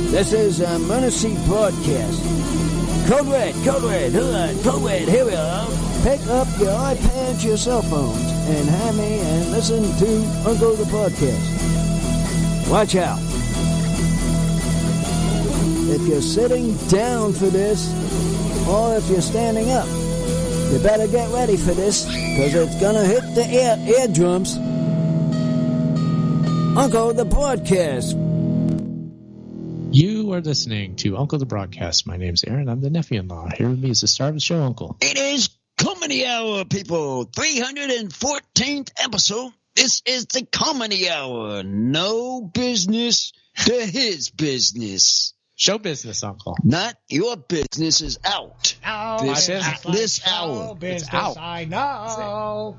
This is a Muncie broadcast. Code red, here we are. Pick up your iPads, your cell phones, and have me and listen to Uncle the Podcast. Watch out. If you're sitting down for this, or if you're standing up, you better get ready for this, because it's gonna hit the eardrums. Uncle the Broadcast. You are listening to Uncle the Broadcast. My name's Aaron. I'm the nephew-in-law. Here with me is the star of the show, Uncle. It is Comedy Hour, people. 314th episode. This is the Comedy Hour. No business to his business. Show business, Uncle. Not your business is out. This hour. Business, out. I know.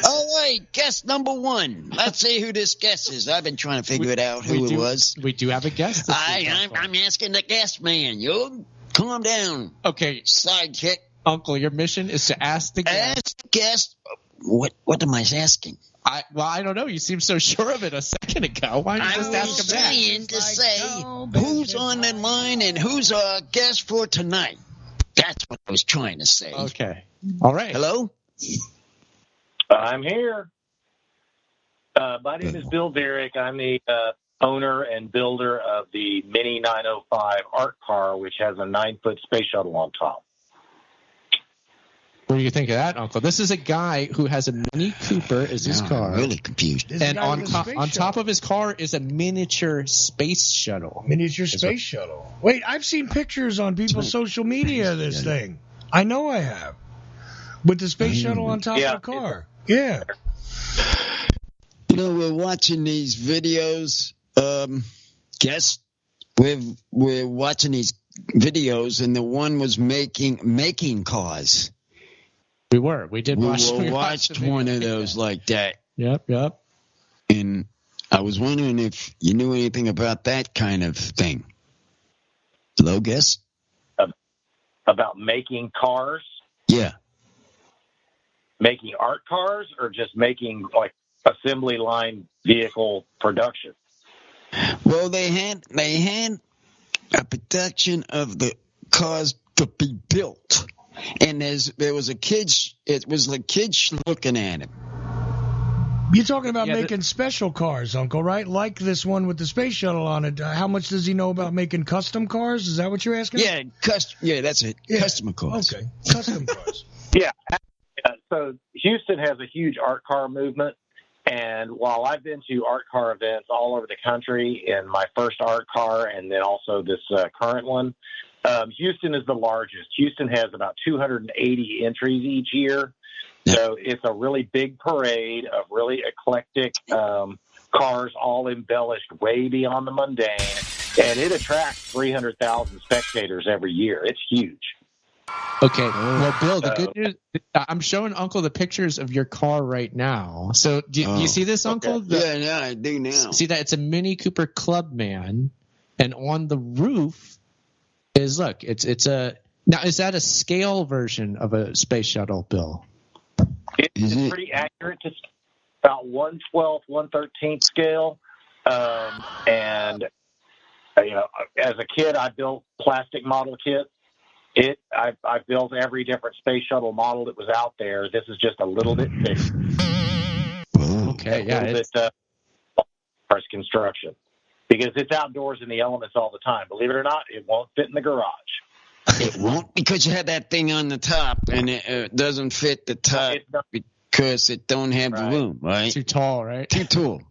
All right, guest number one. Let's see who this guest is. I've been trying to figure it out who it was. We do have a guest. I'm asking the guest man. You calm down. Okay. Sidekick. Uncle, your mission is to ask the guest. Ask the guest. What am I asking? I don't know. You seemed so sure of it a second ago. Why don't you just ask him that? I was trying to say who's on the line and who's our guest for tonight. That's what I was trying to say. Okay. All right. Hello? I'm here. My name is Bill Viereck. I'm the owner and builder of the Mini 905 art car, which has a 9-foot space shuttle on top. What do you think of that, Uncle? This is a guy who has a Mini Cooper as his car. I'm really confused. And on top of his car is a miniature space shuttle. Miniature space shuttle. Wait, I've seen pictures on people's social media of this thing. I know I have. With the space shuttle on top of the car. Yeah. You know, we're watching these videos. Guess we're watching these videos, and the one was making cars. We watched one of those like that. Yep. And I was wondering if you knew anything about that kind of thing. Hello, guess? About making cars? Yeah. Making art cars or just making like assembly line vehicle production? Well, they had a production of the cars to be built. And there was a kid. It was like kids looking at him. You're talking about making special cars, Uncle, right? Like this one with the space shuttle on it. How much does he know about making custom cars? Is that what you're asking? Yeah, that's it. Yeah. Custom cars. Okay, custom cars. Yeah. So Houston has a huge art car movement. And while I've been to art car events all over the country in my first art car and then also this current one, Houston is the largest. Houston has about 280 entries each year. So it's a really big parade of really eclectic cars, all embellished way beyond the mundane. And it attracts 300,000 spectators every year. It's huge. Okay. Well, Bill, the good news, I'm showing Uncle the pictures of your car right now. So do you see this, Uncle? Yeah, I do now. See that? It's a Mini Cooper Clubman. And on the roof is, look, it's a – now, is that a scale version of a space shuttle, Bill? It's pretty accurate to about 1/12, 1/13 scale. And, you know, as a kid, I built plastic model kits. I built every different space shuttle model that was out there. This is just a little bit bigger. Okay, yeah. A little bit construction. Because it's outdoors in the elements all the time. Believe it or not, it won't fit in the garage. It won't because you have that thing on the top and it doesn't fit the top because it don't have the room, right? Too tall, right? Too tall.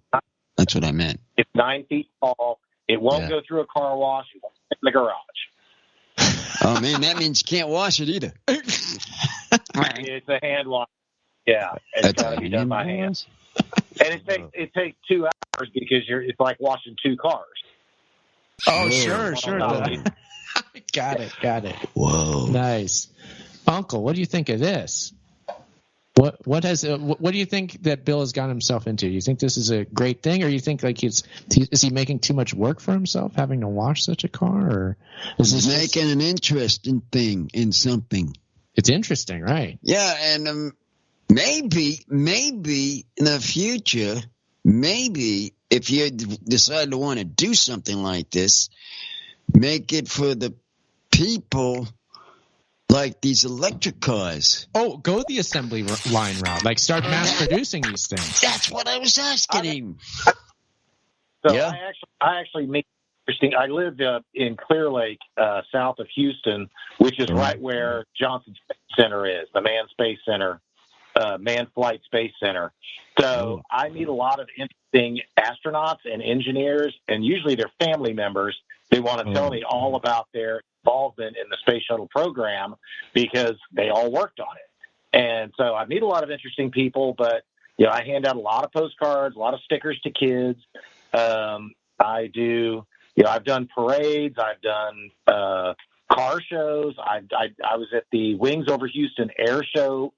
That's what I meant. It's 9 feet tall. It won't go through a car wash. It won't fit in the garage. Oh, man, that means you can't wash it either. It's a hand wash. Yeah, it's got to be done by hand. And it takes 2 hours because it's like washing 2 cars. Oh, sure. Got it. Whoa. Nice. Uncle, what do you think of this? What do you think that Bill has gotten himself into? Do you think this is a great thing, or you think like is he making too much work for himself having to wash such a car, or is this making an interesting thing in something? It's interesting, right? Yeah, and Maybe in the future, maybe if you decide to want to do something like this, make it for the people like these electric cars. Oh, go the assembly line route. Like start mass producing these things. That's what I was asking him. So Yeah. I actually make interesting. I live in Clear Lake, south of Houston, which is right where Johnson Space Center is, the Manned Space Center, Manned Flight Space Center. So I meet a lot of interesting astronauts and engineers, and usually they're family members. They want to tell me all about their involvement in the space shuttle program because they all worked on it. And so I meet a lot of interesting people, but I hand out a lot of postcards, a lot of stickers to kids. I do, I've done parades, I've done car shows. I was at the Wings Over Houston Air Show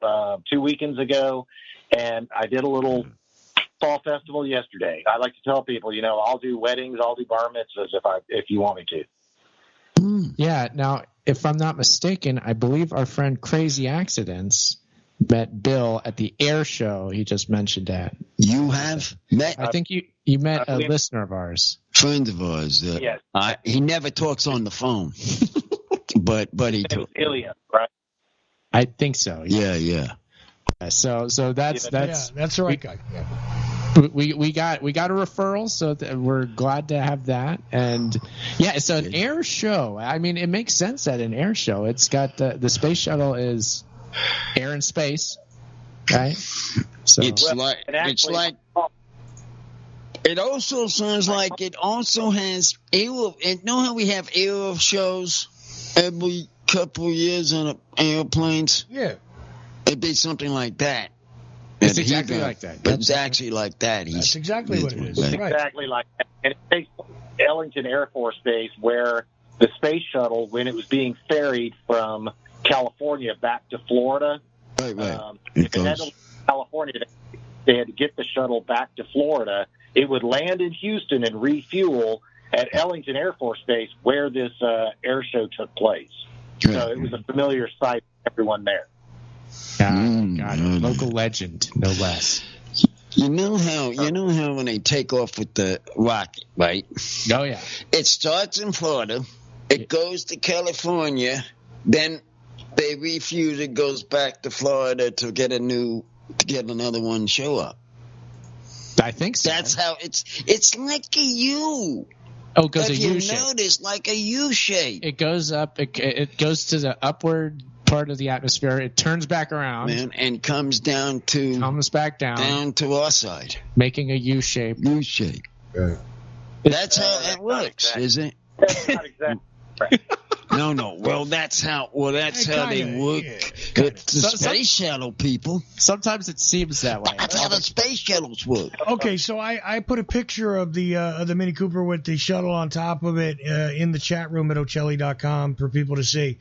2 weekends ago, and I did a little fall festival yesterday. I like to tell people, I'll do weddings, I'll do bar mitzvahs if you want me to. Yeah. Now, if I'm not mistaken, I believe our friend Crazy Accidents met Bill at the air show he just mentioned that. You have met? I think you met a listener of ours. Friend of ours. Yes. He never talks on the phone, but he It was Ilya, right? I think so. Yeah. So that's that's the right guy. Yeah. We got a referral, so we're glad to have that. And it's an air show. I mean, it makes sense at an air show. It's got the space shuttle is air and space, right? So it also sounds like it also has air. And know how we have air shows every couple of years on airplanes? Yeah. It'd be something like that. It's exactly like that. It's actually like that. That's exactly what it is. It's exactly like that. And it takes Ellington Air Force Base, where the space shuttle, when it was being ferried from California back to Florida, Right. if it had to leave California, they had to get the shuttle back to Florida. It would land in Houston and refuel at Ellington Air Force Base, where this air show took place. Right. So it was a familiar sight for everyone there. God, local legend, no less. You know how when they take off with the rocket, right? Oh yeah. It starts in Florida, it goes to California, then they refuel it, goes back to Florida to get another one show up. I think so. That's how it's like a U. Oh, it goes if a you U-shape. notice, like a U shape. It goes up. It goes to the upward part of the atmosphere. It turns back around, and comes back down to our side, making a U shape. U shape. Right. That's how it works, is it? That's not exactly right. No. Well, that's how they work with the space shuttle people. Sometimes it seems that way. That's how the space shuttles work. Okay, so I put a picture of the Mini Cooper with the shuttle on top of it in the chat room at Ocelli.com for people to see.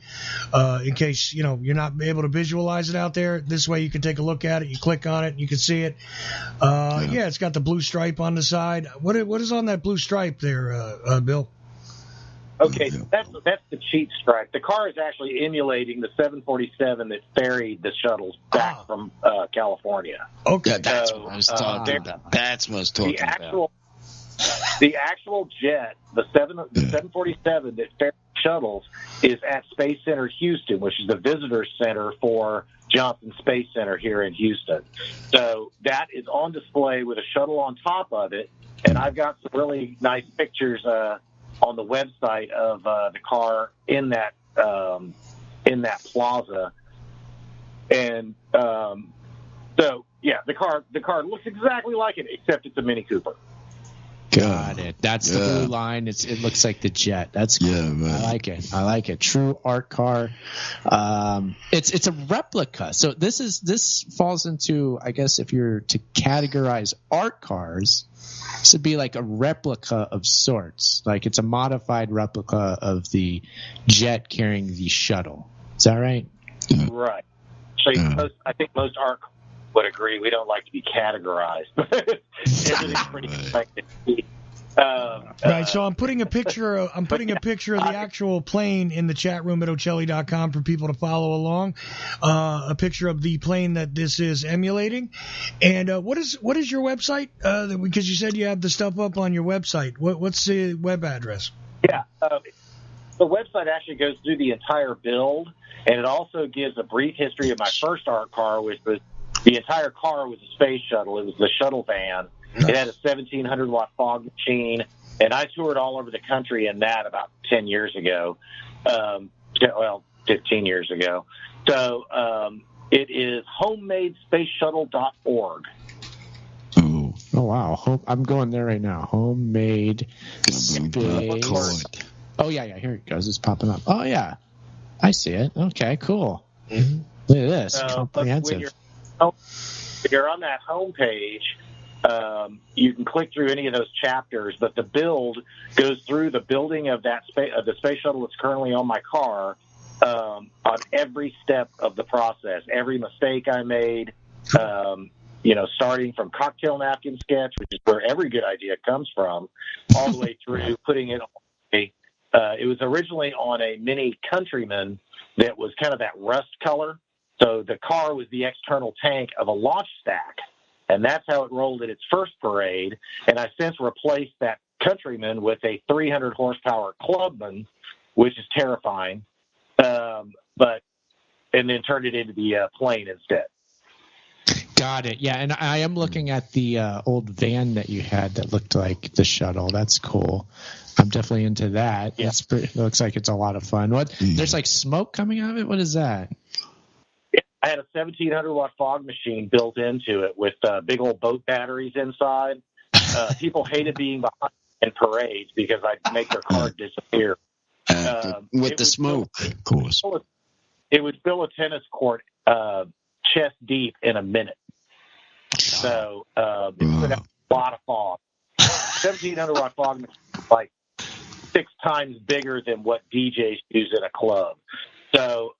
In case you're not able to visualize it out there, this way you can take a look at it. You click on it, and you can see it. It's got the blue stripe on the side. What is on that blue stripe there, Bill? Okay, that's the cheap stripe. The car is actually emulating the 747 that ferried the shuttles back from California. Okay, that's what I was talking about. That's what I was talking about. The actual jet, the 747 that ferried shuttles, is at Space Center Houston, which is the visitor center for Johnson Space Center here in Houston. So that is on display with a shuttle on top of it, and I've got some really nice pictures on the website of the car in that plaza, and the car looks exactly like it, except it's a Mini Cooper. Got it. That's the blue line. It looks like the jet. That's cool. Yeah, right. I like it. True art car. It's a replica. So this falls into, I guess, if you're to categorize art cars, this would be like a replica of sorts. Like it's a modified replica of the jet carrying the shuttle. Is that right? Right. So I think most art would agree we don't like to be categorized. Everything's pretty expected. Right, so I'm putting a picture of the actual plane in the chat room at Ocelli.com for people to follow along. A picture of the plane that this is emulating. And what is your website? Because you said you have the stuff up on your website. What's the web address? Yeah, the website actually goes through the entire build, and it also gives a brief history of my first art car, which was the entire car was a space shuttle. It was the shuttle van. It had a 1,700-watt fog machine, and I toured all over the country in that about 10 years ago. 15 years ago. So it is homemadespaceshuttle.org. Oh, wow. I'm going there right now. Homemade space. Oh, yeah. Here it goes. It's popping up. Oh, yeah. I see it. Okay, cool. Mm-hmm. Look at this. Comprehensive. When you're on that homepage, you can click through any of those chapters, but the build goes through the building of the space shuttle that's currently on my car on every step of the process, every mistake I made, starting from cocktail napkin sketch, which is where every good idea comes from, all the way through putting it on it was originally on a Mini Countryman that was kind of that rust color. So the car was the external tank of a launch stack. And that's how it rolled at its first parade. And I since replaced that Countryman with a 300 horsepower Clubman, which is terrifying, and then turned it into the plane instead. Got it. Yeah, and I am looking at the old van that you had that looked like the shuttle. That's cool. I'm definitely into that. Yeah. It looks like it's a lot of fun. There's like smoke coming out of it? What is that? I had a 1,700-watt fog machine built into it with big old boat batteries inside. People hated being behind in parades because I'd make their car disappear. With the smoke, of course. It would fill a tennis court chest deep in a minute. So it put out a lot of fog. 1,700-watt fog machine is like 6 times bigger than what DJs use in a club. So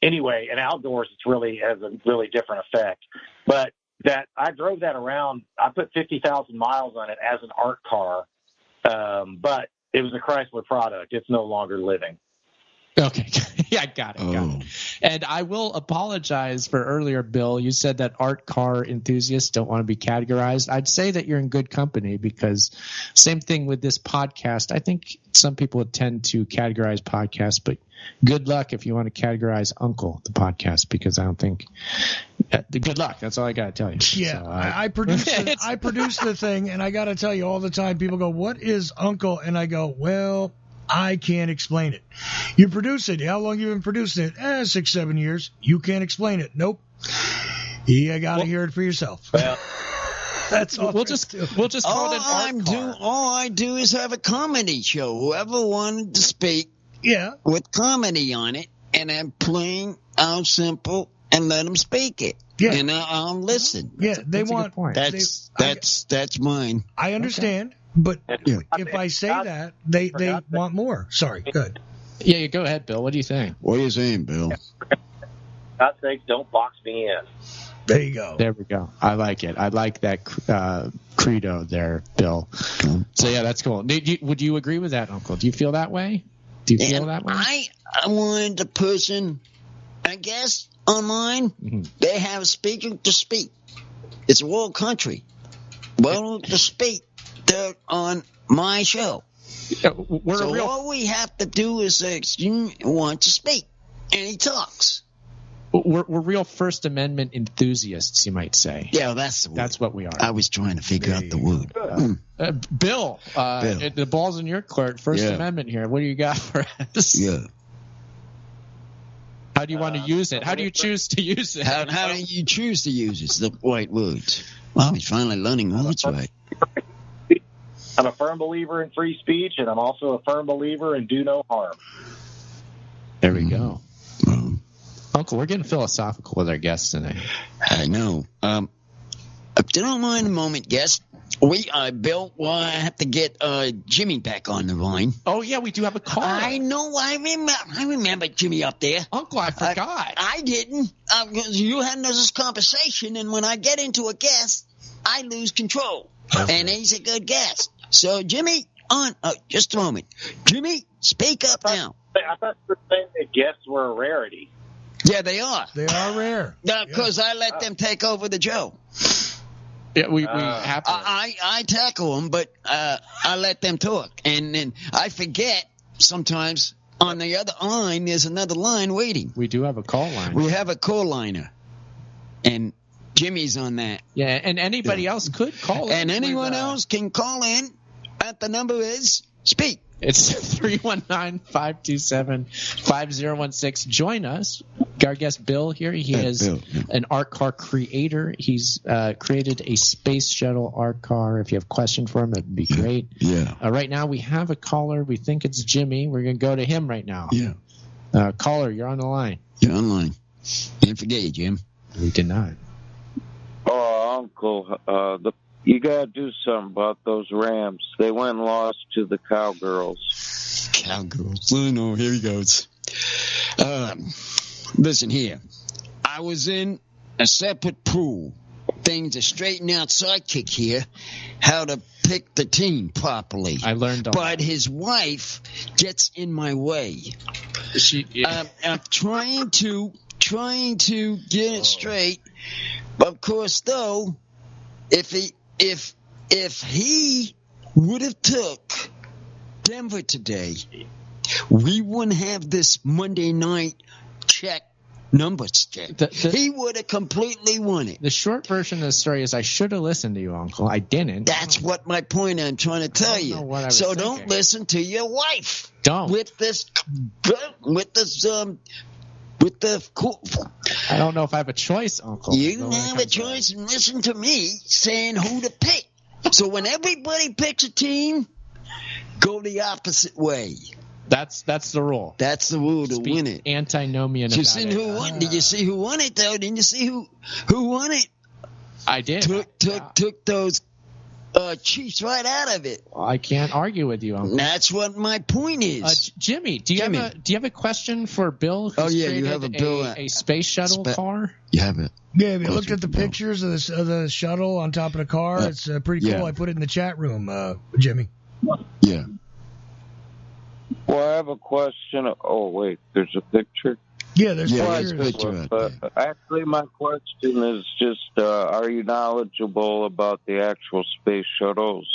anyway, and outdoors it really has a really different effect. But that I drove that around. I put 50,000 miles on it as an art car, but it was a Chrysler product. It's no longer living. Okay. Yeah, got it. And I will apologize for earlier, Bill. You said that art car enthusiasts don't want to be categorized. I'd say that you're in good company because same thing with this podcast. I think some people would tend to categorize podcasts, but good luck if you want to categorize Uncle, the podcast, because I don't think good luck. That's all I got to tell you. Yeah, so, I produce the thing, and I got to tell you all the time, people go, "What is Uncle?" And I go, "Well, I can't explain it." You produce it. How long you been producing it? 6-7 years. You can't explain it. Nope. You got to hear it for yourself. Well, that's all. We'll just call it an art car. All I do is have a comedy show. Whoever wanted to speak, with comedy on it, and I'm plain, I'm simple, and let them speak it. Yeah. And I'll listen. Yeah, that's want. That's mine. I understand. Okay. But if I say that, they want more. Sorry, good. Yeah, go ahead, Bill. What do you think? What are you saying, Bill? God's sake, don't box me in. There you go. There we go. I like it. I like that credo there, Bill. So, yeah, that's cool. Would you agree with that, Uncle? Do you feel that way? Do you feel that way? I wanted the person, I guess, on mine, they have speaking to speak. It's a world country. Well, to speak. They're on my show. All we have to do is say, you want to speak, and he talks. We're real First Amendment enthusiasts, you might say. Yeah, that's the word. That's what we are. I was trying to figure out the word. Bill, the ball's in your court. First Amendment here. What do you got for us? Yeah. How do you want to use it? How do you choose to use it? How do you choose to use it? It's the right words. Well, he's finally learning words right. I'm a firm believer in free speech, and I'm also a firm believer in do no harm. There we go. Uncle, we're getting philosophical with our guests tonight. I know. If you don't mind a moment, guest, Bill, I have to get Jimmy back on the line. Oh, yeah, we do have a call. I know. I remember Jimmy up there. Uncle, I forgot. I didn't. You had this conversation, and when I get into a guest, I lose control. Okay. And he's a good guest. So, Jimmy, just a moment. Jimmy, speak up now. I thought you were saying that guests were a rarity. Yeah, they are. They are rare. Because I let them take over the show. Yeah, we have to. I tackle them, but I let them talk. And then I forget sometimes on the other line, there's another line waiting. We do have a call line. We have a call liner. And Jimmy's on that. Yeah, and anybody else could call in. And anyone else can call in. The number is speak. It's 319-527-5016. Join us. Our guest Bill here. He is an art car creator. He's created a space shuttle art car. If you have a question for him, it'd be great. Yeah. Right now we have a caller. We think it's Jimmy. We're going to go to him right now. Yeah. Caller, you're on the line. You're on the line. Didn't forget you, Jim. We did not. Oh, Uncle, you got to do something about those Rams. They went and lost to the Cowgirls. Cowgirls. Oh, no, here he goes. Listen here. I was in a separate pool. Things to straighten out sidekick here. How to pick the team properly. I learned all But his wife gets in my way. I'm trying to get it straight. Of course, though, if he would have took Denver today, we wouldn't have this Monday night numbers check. He would have completely won it. The short version of the story is I should have listened to you, Uncle. I didn't. That's what my point I'm trying to tell you. So don't listen to your wife. Don't. With the I don't know if I have a choice, Uncle. You have a choice and listen to me saying who to pick. So when everybody picks a team, go the opposite way. That's the rule. That's the rule to win it. Antinomian Did you see who won? Did you see who won it though? Didn't you see who won it? I did. Took those Chiefs right out of it. I can't argue with you, Uncle. That's what my point is. Jimmy, do you have a question for Bill? Oh yeah, you have a Bill. A space shuttle car. You have it. Yeah, if you looked at the pictures of the shuttle on top of the car, it's pretty cool. Yeah. I put it in the chat room, Jimmy. Yeah. Well, I have a question. Oh, wait, there's a picture? Yeah, there's there's pictures. a picture. But actually, my question is just, are you knowledgeable about the actual space shuttles?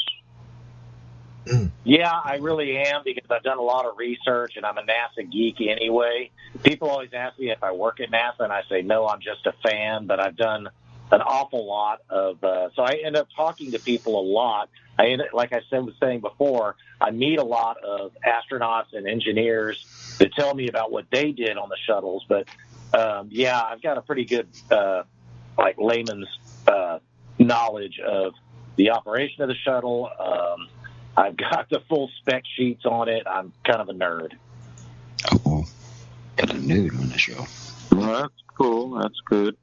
Yeah, I really am because I've done a lot of research and I'm a NASA geek anyway. People always ask me if I work at NASA, and I say, no, I'm just a fan, but I've done an awful lot of so I end up talking to people a lot. Like I was saying before, I meet a lot of astronauts and engineers that tell me about what they did on the shuttles. But yeah, I've got a pretty good like layman's knowledge of the operation of the shuttle. I've got the full spec sheets on it. I'm kind of a nerd. Oh, got a nerd on the show. Well, that's cool. That's good.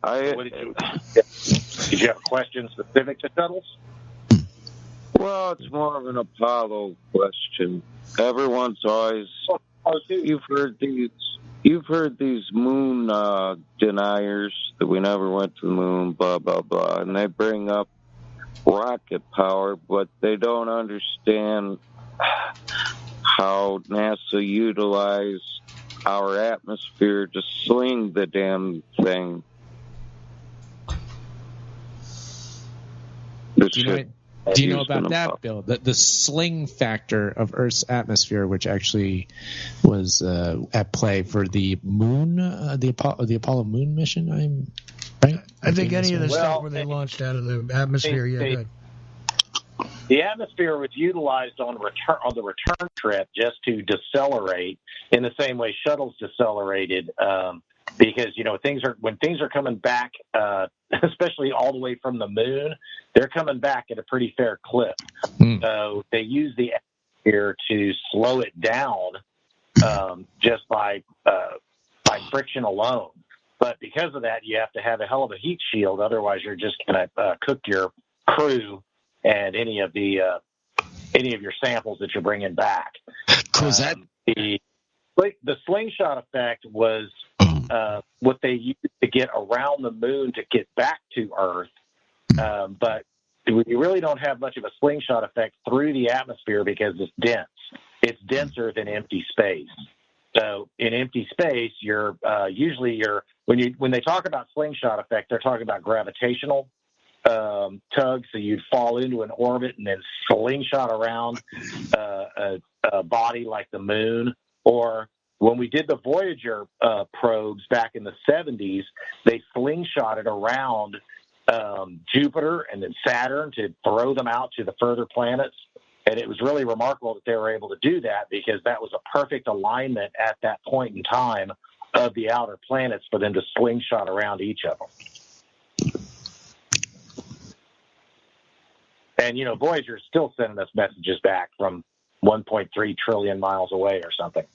Did you have a question specific to shuttles? Well, it's more of an Apollo question. Everyone's always you've heard these moon deniers that we never went to the moon, blah blah blah, and they bring up rocket power, but they don't understand how NASA utilized our atmosphere to sling the damn thing. Do you know about that, Bill? The sling factor of Earth's atmosphere, which actually was at play for the moon, the Apollo moon mission. Right? I think any of the stuff where they launched out of the atmosphere. Good. The atmosphere was utilized on the return trip just to decelerate in the same way shuttles decelerated. Because when things are coming back, especially all the way from the moon, they're coming back at a pretty fair clip. So they use the atmosphere to slow it down just by friction alone. But because of that, you have to have a hell of a heat shield. Otherwise, you're just going to cook your crew and any of your samples that you're bringing back. Because the slingshot effect was what they used to get around the moon to get back to Earth. But you really don't have much of a slingshot effect through the atmosphere because it's dense. It's denser than empty space. So in empty space, you're when they talk about slingshot effect, they're talking about gravitational tug. So you'd fall into an orbit and then slingshot around a body like the moon. Or when we did the Voyager probes back in the 70s, they slingshotted around Jupiter and then Saturn to throw them out to the further planets. And it was really remarkable that they were able to do that because that was a perfect alignment at that point in time of the outer planets for them to slingshot around each of them. And, Voyager is still sending us messages back from 1.3 trillion miles away or something.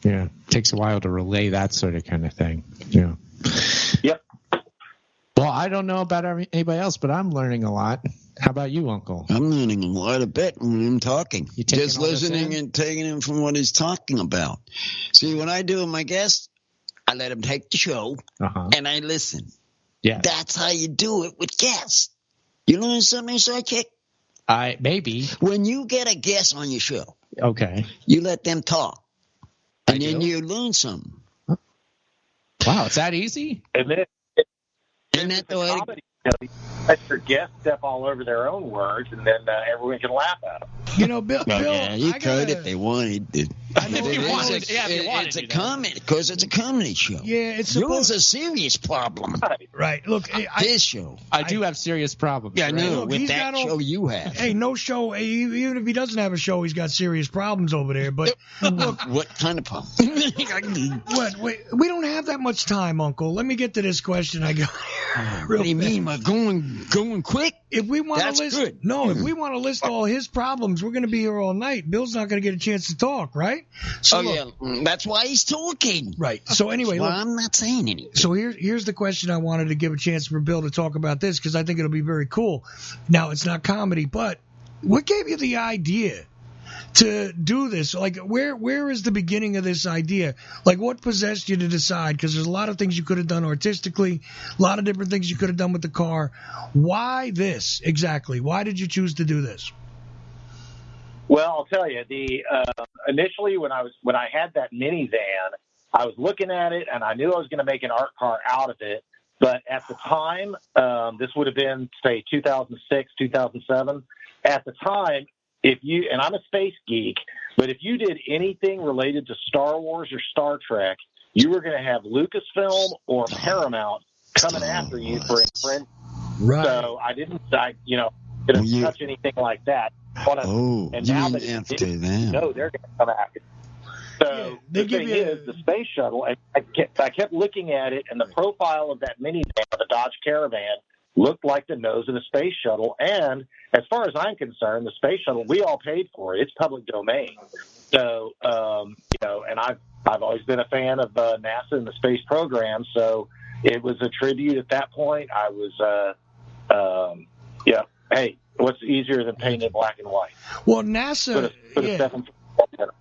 Yeah, it takes a while to relay that sort of kind of thing. Yeah. Yep. Well, I don't know about anybody else, but I'm learning a lot. How about you, Uncle? I'm learning a lot of bit when I'm talking. Just listening in? and taking him from what he's talking about. See, when I do my guest, I let him take the show, and I listen. Yeah, that's how you do it with guests. You learn something, sidekick? Maybe. When you get a guest on your show, okay, you let them talk, and then you learn something. Wow, it's that easy? And then isn't that the way? Let your guests step all over their own words, and then everyone can laugh at them. Bill, yeah, you could if they wanted to. It's a comedy, because it's a comedy show. Yeah, it's a serious problem. Right. Look, this show. I do have serious problems. Yeah, I know. Look, with that show you have. Hey, no show. Even if he doesn't have a show, he's got serious problems over there. But look, what kind of problem? We don't have that much time, Uncle. Let me get to this question I got. What do you mean? We're going quick? If we want to list, good. No, if we want to list all his problems, we're going to be here all night. Bill's not going to get a chance to talk, right? So that's why he's talking. Right. So anyway, look, I'm not saying anything. So here's the question I wanted to give a chance for Bill to talk about this because I think it'll be very cool. Now, it's not comedy, but what gave you the idea to do this? Like, where is the beginning of this idea? Like, what possessed you to decide? Because there's a lot of things you could have done artistically, a lot of different things you could have done with the car. Why this exactly? Why did you choose to do this? Well, I'll tell you, initially when I had that minivan, I was looking at it and I knew I was going to make an art car out of it. But at the time, this would have been, say, 2006, 2007. At the time, and I'm a space geek, but if you did anything related to Star Wars or Star Trek, you were going to have Lucasfilm or Paramount coming after you for infringement. Right. So I didn't touch anything like that. And now that after them. No, they're going to come after you. So the thing is, the space shuttle, and I kept looking at it, and the profile of that minivan, the Dodge Caravan, looked like the nose of the space shuttle. And as far as I'm concerned, the space shuttle, we all paid for it. It's public domain. So, and I've always been a fan of NASA and the space program. So it was a tribute at that point. I was, hey, what's easier than painting it black and white? Well, NASA,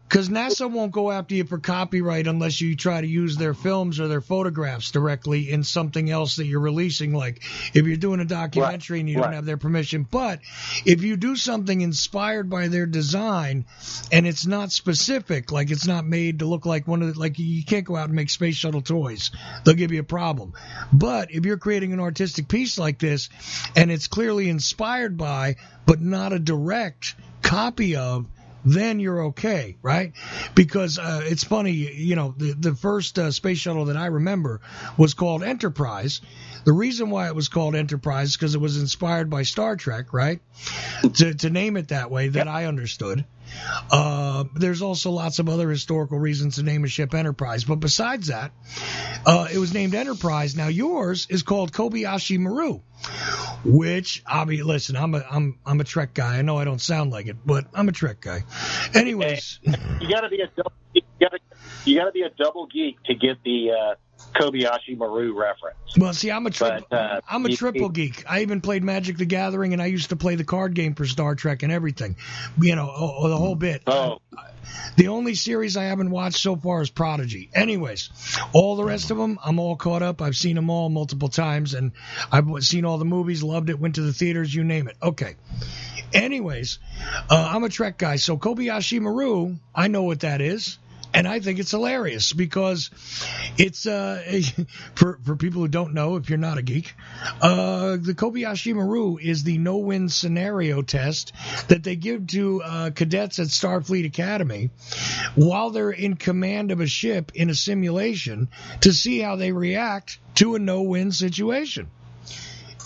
because NASA won't go after you for copyright unless you try to use their films or their photographs directly in something else that you're releasing. Like if you're doing a documentary and you don't have their permission. But if you do something inspired by their design and it's not specific, like it's not made to look like like you can't go out and make space shuttle toys. They'll give you a problem. But if you're creating an artistic piece like this and it's clearly inspired by, but not a direct copy of, then you're okay, right? Because it's funny, the first space shuttle that I remember was called Enterprise. The reason why it was called Enterprise is because it was inspired by Star Trek, right? To name it that way, that I understood. There's also lots of other historical reasons to name a ship Enterprise. But besides that, it was named Enterprise. Now yours is called Kobayashi Maru, which listen, I'm a Trek guy. I know I don't sound like it, but I'm a Trek guy. Anyways, you got to be a double geek to get the Kobayashi Maru reference. Well, see, I'm a triple geek. I even played Magic the Gathering, and I used to play the card game for Star Trek and everything. The whole bit. Oh. The only series I haven't watched so far is Prodigy. Anyways, all the rest of them, I'm all caught up. I've seen them all multiple times, and I've seen all the movies, loved it, went to the theaters, you name it. Okay. Anyways, I'm a Trek guy, so Kobayashi Maru, I know what that is. And I think it's hilarious because it's for people who don't know, if you're not a geek, the Kobayashi Maru is the no-win scenario test that they give to cadets at Starfleet Academy while they're in command of a ship in a simulation to see how they react to a no-win situation.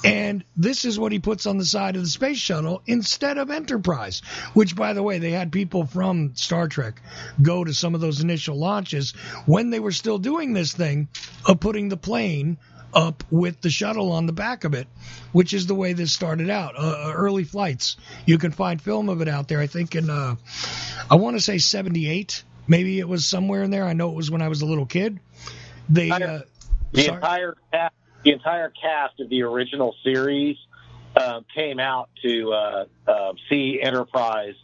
And this is what he puts on the side of the space shuttle instead of Enterprise, which, by the way, they had people from Star Trek go to some of those initial launches when they were still doing this thing of putting the plane up with the shuttle on the back of it, which is the way this started out. Early flights. You can find film of it out there, I think, in, I want to say 78. Maybe it was somewhere in there. I know it was when I was a little kid. The entire cast of the original series came out to see Enterprise,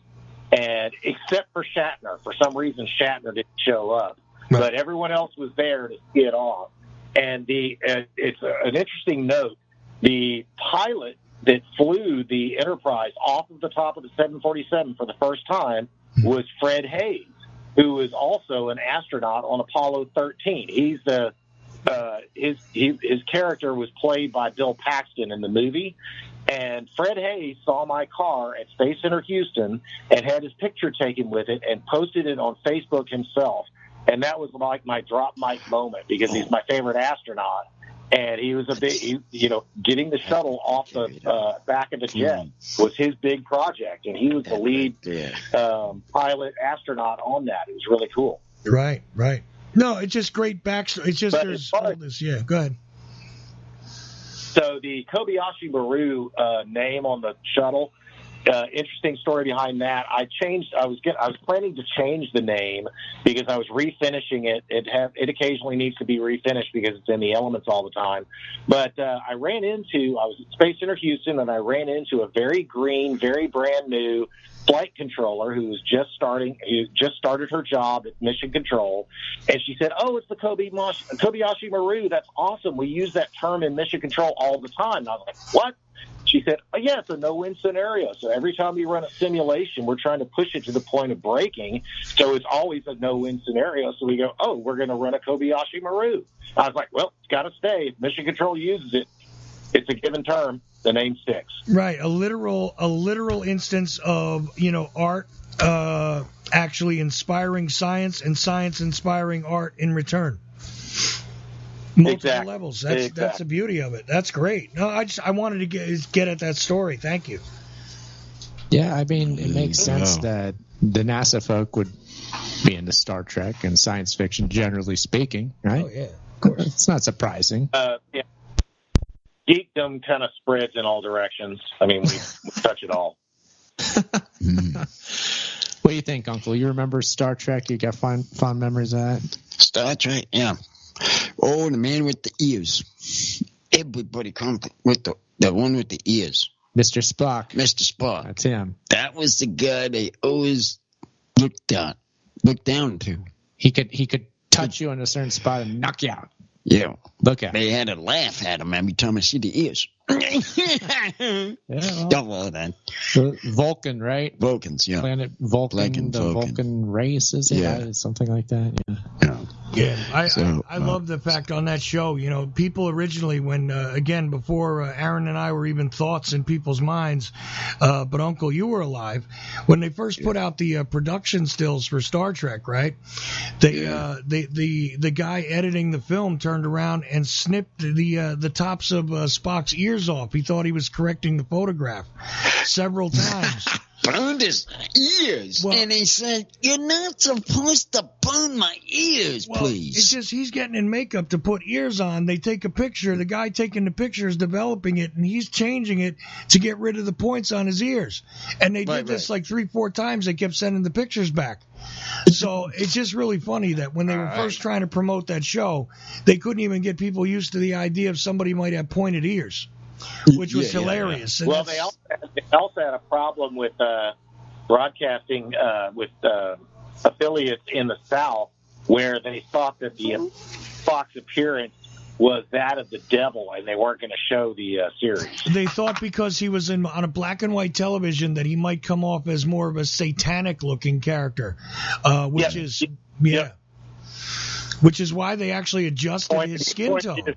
and except for Shatner. For some reason, Shatner didn't show up, but everyone else was there to see it off. And it's an interesting note. The pilot that flew the Enterprise off of the top of the 747 for the first time was Fred Hayes, who was also an astronaut on Apollo 13. He's the his character was played by Bill Paxton in the movie, and Fred Hayes saw my car at Space Center Houston and had his picture taken with it and posted it on Facebook himself. And that was like my drop mic moment because he's my favorite astronaut. And he was getting the shuttle off the back of the jet was his big project. And he was the lead pilot astronaut on that. It was really cool. Right. No, it's just great backstory. It's just there's all this. Yeah, go ahead. So the Kobayashi Maru name on the shuttle, interesting story behind that. I was planning to change the name because I was refinishing it. It occasionally needs to be refinished because it's in the elements all the time. But I was at Space Center Houston, and I ran into a very green, very brand new flight controller who just started her job at Mission Control, and she said, "Oh, it's the Kobayashi Maru. That's awesome. We use that term in Mission Control all the time." And I was like, "What?" She said, "Oh, yeah, it's a no-win scenario. So every time we run a simulation, we're trying to push it to the point of breaking. So it's always a no-win scenario. So we go, oh, we're going to run a Kobayashi Maru." I was like, "Well, it's got to stay. If Mission Control uses it, it's a given term. The name sticks." Right, a literal instance of art actually inspiring science and science inspiring art in return. Multiple levels. That's the beauty of it. That's great. No, I wanted to get at that story. Thank you. Yeah, I mean, it makes sense that the NASA folk would be into Star Trek and science fiction, generally speaking, right? Oh yeah, of course. It's not surprising. Yeah. Geekdom kind of spreads in all directions. I mean, we touch it all. What do you think, Uncle? You remember Star Trek? You got fond memories of that? Star Trek, yeah. Oh, the man with the ears. Everybody comes with the one with the ears. Mr. Spock. Mr. Spock. That's him. That was the guy they always looked down to. He could touch you in a certain spot and knock you out. Yeah. Look at They had to laugh at him every time I see the ears. Don't all that. Vulcan, right? Vulcans, yeah. Planet Vulcan, Vulcan race, is it? Yeah. Something like that, Yeah, I love the fact on that show, people originally when, again, before Aaron and I were even thoughts in people's minds, but Uncle, you were alive, when they first put out the production stills for Star Trek, right? The guy editing the film turned around and snipped the tops of Spock's ears off. He thought he was correcting the photograph several times. burned his ears. And he said, "You're not supposed to burn my ears, please." It's just he's getting in makeup to put ears on. They take a picture. The guy taking the picture is developing it, and he's changing it to get rid of the points on his ears. And they did this like 3-4 times. They kept sending the pictures back. So it's just really funny that when they were first trying to promote that show, they couldn't even get people used to the idea of somebody might have pointed ears, which was hilarious. Yeah. Well, they also had a problem with broadcasting with affiliates in the South where they thought that the Spock's appearance was that of the devil, and they weren't going to show the series. They thought because he was on a black and white television that he might come off as more of a satanic-looking character, which is why they actually adjusted his skin tone.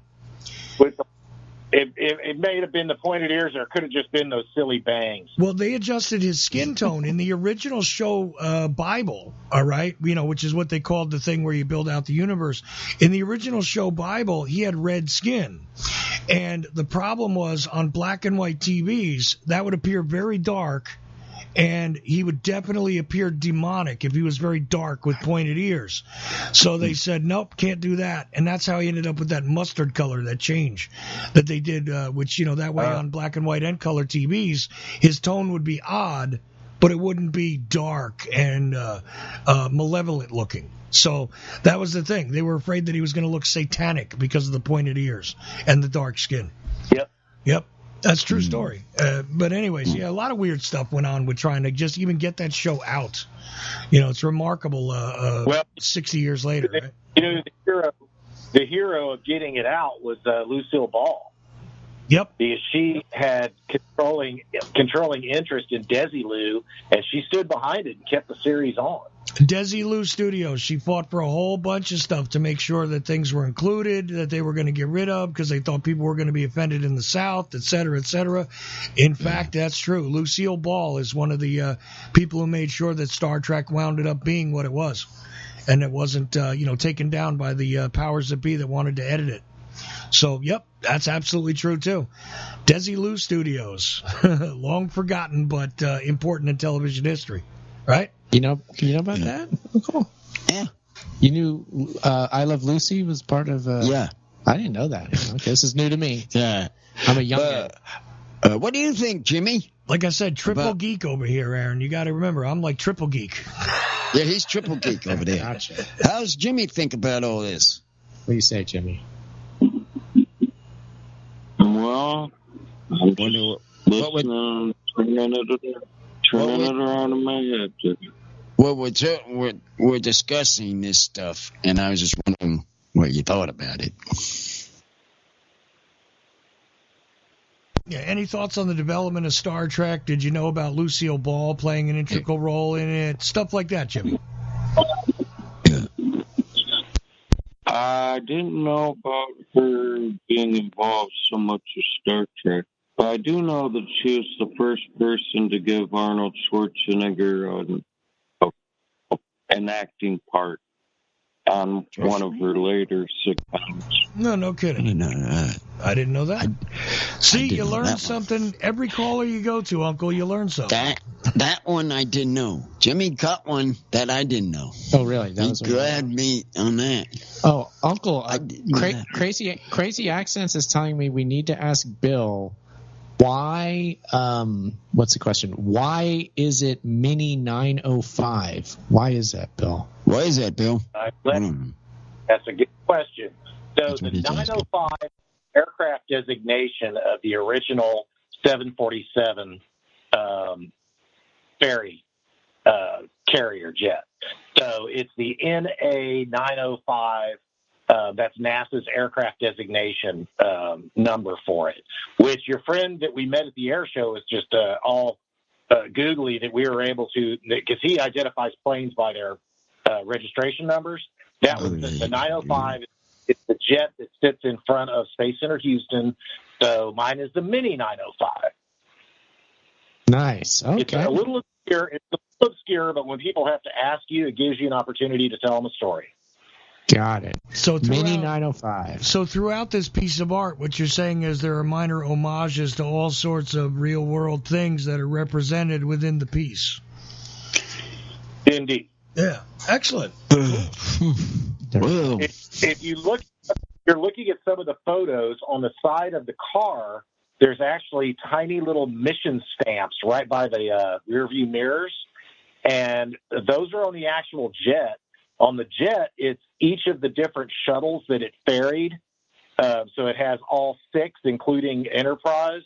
It may have been the pointed ears, or it could have just been those silly bangs. Well, they adjusted his skin tone in the original show Bible, all right? Which is what they called the thing where you build out the universe. In the original show Bible, he had red skin. And the problem was on black and white TVs, that would appear very dark, and he would definitely appear demonic if he was very dark with pointed ears. So they said, nope, can't do that. And that's how he ended up with that mustard color, that change that they did, which, that way on black and white and color TVs, his tone would be odd, but it wouldn't be dark and malevolent looking. So that was the thing. They were afraid that he was going to look satanic because of the pointed ears and the dark skin. Yep. That's a true story. But anyways, a lot of weird stuff went on with trying to just even get that show out. It's remarkable 60 years later. Right? The hero of getting it out was Lucille Ball. Yep. Because she had controlling interest in Desilu, and she stood behind it and kept the series on. Desilu Studios. She fought for a whole bunch of stuff to make sure that things were included, that they were going to get rid of because they thought people were going to be offended in the South, et cetera, et cetera. In fact, that's true. Lucille Ball is one of the people who made sure that Star Trek wound up being what it was, and it wasn't taken down by the powers that be that wanted to edit it. So, yep, that's absolutely true, too. Desilu Studios. Long forgotten, but important in television history. Right? You know about that? Oh, cool. Yeah. You knew I Love Lucy was part of... Yeah. I didn't know that. Okay, this is new to me. Yeah. I'm a young guy. What do you think, Jimmy? Like I said, triple geek over here, Aaron. You got to remember, I'm like triple geek. Yeah, he's triple geek over there. Gotcha. How's Jimmy think about all this? What do you say, Jimmy? Well, I'm just listening, turning it around in my head. Well, we're discussing this stuff, and I was just wondering what you thought about it. Yeah, any thoughts on the development of Star Trek? Did you know about Lucille Ball playing an integral role in it? Stuff like that, Jimmy. I didn't know about her being involved so much with Star Trek, but I do know that she was the first person to give Arnold Schwarzenegger an acting part on one of her later sitcoms. No kidding. I didn't know that. See, you learn something every caller you go to, Uncle. You learn something. That one I didn't know. Jimmy got one that I didn't know. Oh, really? He grabbed me on that. Oh, Uncle, Crazy Accents is telling me we need to ask Bill why. What's the question? Why is it Mini 905? Why is that, Bill? Why is that, Bill? That's a good question. So the 905 aircraft designation of the original 747 ferry carrier jet. So it's the NA 905. That's NASA's aircraft designation number for it, which your friend that we met at the air show is just all googly that we were able to, because he identifies planes by their registration numbers. That was the 905. It's the jet that sits in front of Space Center Houston. So mine is the Mini 905. Nice. Okay. It's a little obscure. But when people have to ask you, it gives you an opportunity to tell them a story. Got it. So Mini 905. So throughout this piece of art, what you're saying is there are minor homages to all sorts of real-world things that are represented within the piece. Indeed. Yeah, excellent. Well, If you look, you're looking at some of the photos on the side of the car. There's actually tiny little mission stamps right by the rear view mirrors, and those are on the actual jet. On the jet, it's each of the different shuttles that it ferried. So it has all 6, including Enterprise.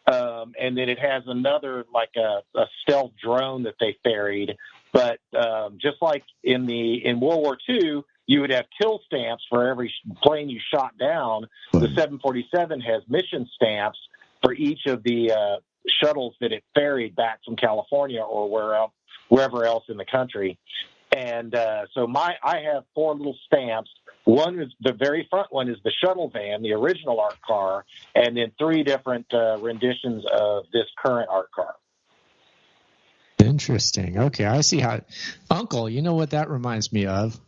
And then it has another, like a stealth drone that they ferried. But just like in World War II, you would have kill stamps for every plane you shot down. The 747 has mission stamps for each of the shuttles that it ferried back from California or wherever else in the country. And so I have 4 little stamps. One is the very front one is the shuttle van, the original art car, and then 3 different renditions of this current art car. Interesting. Okay, I see how. Uncle, you know what that reminds me of?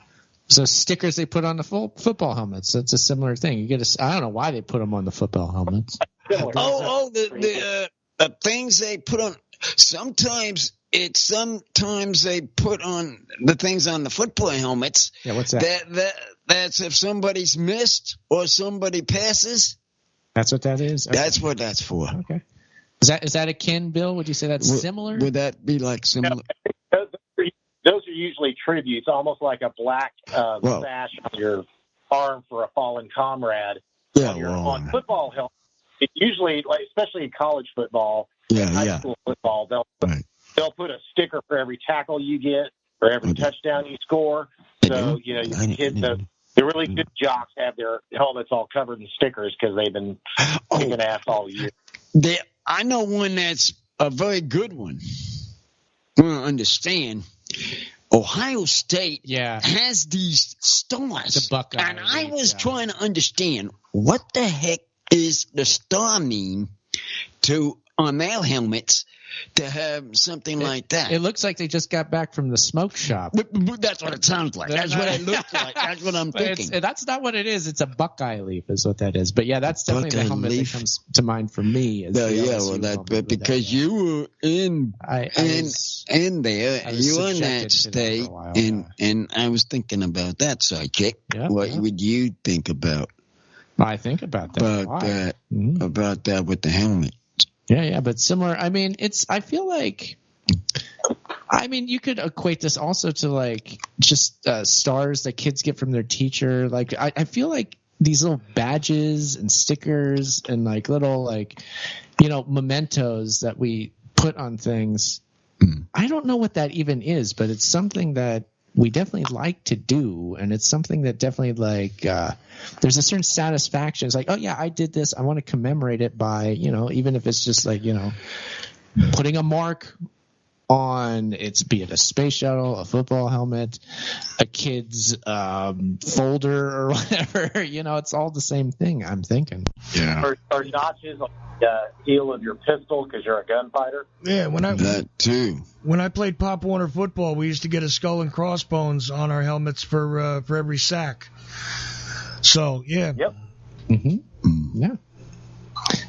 So stickers they put on the football helmets. That's a similar thing. You get I don't know why they put them on the football helmets. the things they put on. Sometimes they put on the things on the football helmets. Yeah, what's that? That's if somebody's missed or somebody passes. That's what that is? Okay. That's what that's for. Okay. Is that akin, Bill? Would you say that's similar? Would that be like similar? No, those are usually tributes, almost like a black sash on your arm for a fallen comrade. Yeah, on football helmets, it usually, like especially in college football, high school football, they'll put a sticker for every tackle you get or every touchdown you score. So you can hit the really good jocks have their helmets all covered in stickers because they've been kicking ass all year. I know one that's a very good one. I want to understand. Ohio State has these stars. The Buckeye, and I was trying to understand what the heck is the star mean on their helmets to have something like that. It looks like they just got back from the smoke shop. That's what it sounds like. That's what it looks like. That's what I'm thinking. That's not what it is. It's a Buckeye leaf is what that is. But yeah, that's definitely the helmet that comes to mind for me. Because you were in there, you were in that state, and I was thinking about that sidekick. What would you think about? I think about that. About that with the helmet. Yeah, but similar. I mean, I feel like, you could equate this also to like just stars that kids get from their teacher. Like, I feel like these little badges and stickers and like little mementos that we put on things. I don't know what that even is, but it's something that we definitely like to do, and it's something that definitely there's a certain satisfaction. It's like, oh yeah, I did this. I want to commemorate it by, even if it's just like, putting a mark on be it a space shuttle, a football helmet, a kid's folder or whatever. It's all the same thing, I'm thinking. Yeah. Or notches on the heel of your pistol because you're a gunfighter. Yeah, that too. When I played Pop Warner football, we used to get a skull and crossbones on our helmets for every sack. So yeah. Yep. Mm-hmm. Yeah.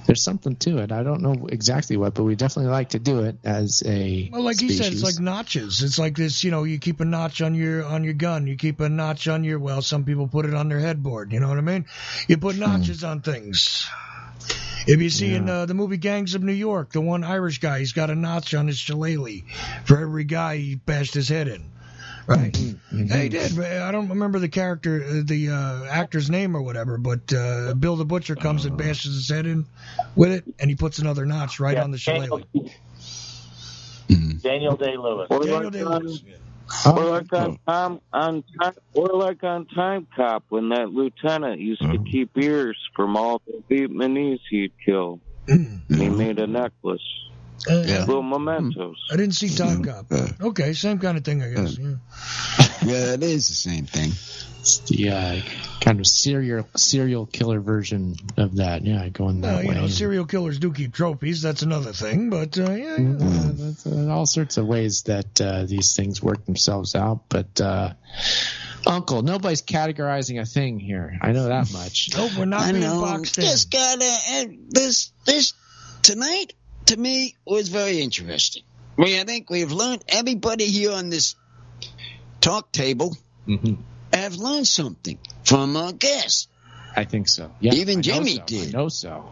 There's something to it. I don't know exactly what, but we definitely like to do it as a species. He said, it's like notches. It's like this, you keep a notch on your gun. You keep a notch on some people put it on their headboard. You know what I mean? You put notches on things. If you see in the movie Gangs of New York, the one Irish guy, he's got a notch on his shillelagh for every guy he bashed his head in. Right. Mm-hmm. Yeah, he did. I don't remember the actor's name or whatever, but Bill the Butcher comes and bashes his head in with it, and he puts another notch right on the shillelagh. Daniel Day-Lewis. Or like on Time Cop when that lieutenant used to keep ears from all the Vietnamese he'd kill. He made a necklace. Little mementos. I didn't see Time Cop. Okay, same kind of thing, I guess. Yeah, it is the same thing. It's the kind of serial killer version of that. Yeah, going that way. Serial killers do keep trophies. That's another thing. But that's all sorts of ways that these things work themselves out. But Uncle, nobody's categorizing a thing here. I know that much. Nope, we're not being boxed in. Just gotta. This tonight to me was very interesting. I think we've learned, everybody here on this talk table have learned something from our guests. I think so. Yeah, even Jimmy did. I know so.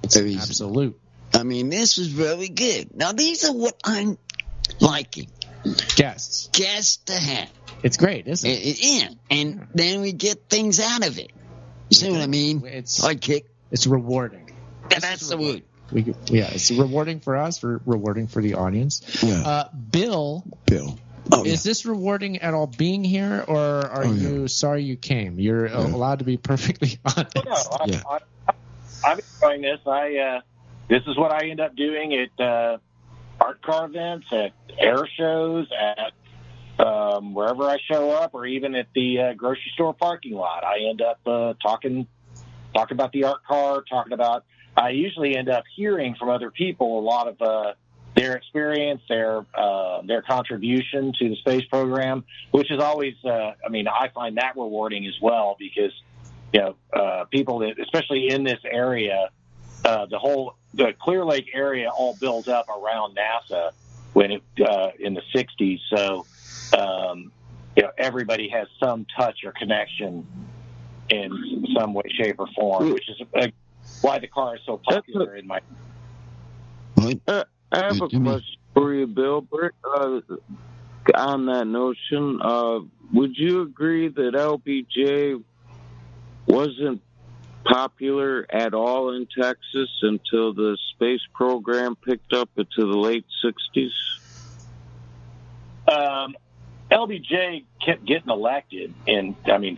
It's absolute. I mean, this was very good. Now, these are what I'm liking. Guests to have. It's great, isn't it? Yeah, and then we get things out of it. You see what I mean? It's rewarding. That's the word. It's rewarding for us, rewarding for the audience. Yeah. Bill. Is this rewarding at all being here, or are you sorry you came? You're allowed to be perfectly honest. I'm enjoying this. This is what I end up doing at art car events, at air shows, at wherever I show up, or even at the grocery store parking lot. I end up talking about the art car, I usually end up hearing from other people a lot of their experience, their contribution to the space program, which is always, I find that rewarding as well, because, people that, especially in this area, the Clear Lake area all built up around NASA when in the 60s. So, everybody has some touch or connection in some way, shape, or form, which is why the car is so popular in my. I have a question for you, Bill. On that notion, would you agree that LBJ wasn't popular at all in Texas until the space program picked up into the late 60s? LBJ kept getting elected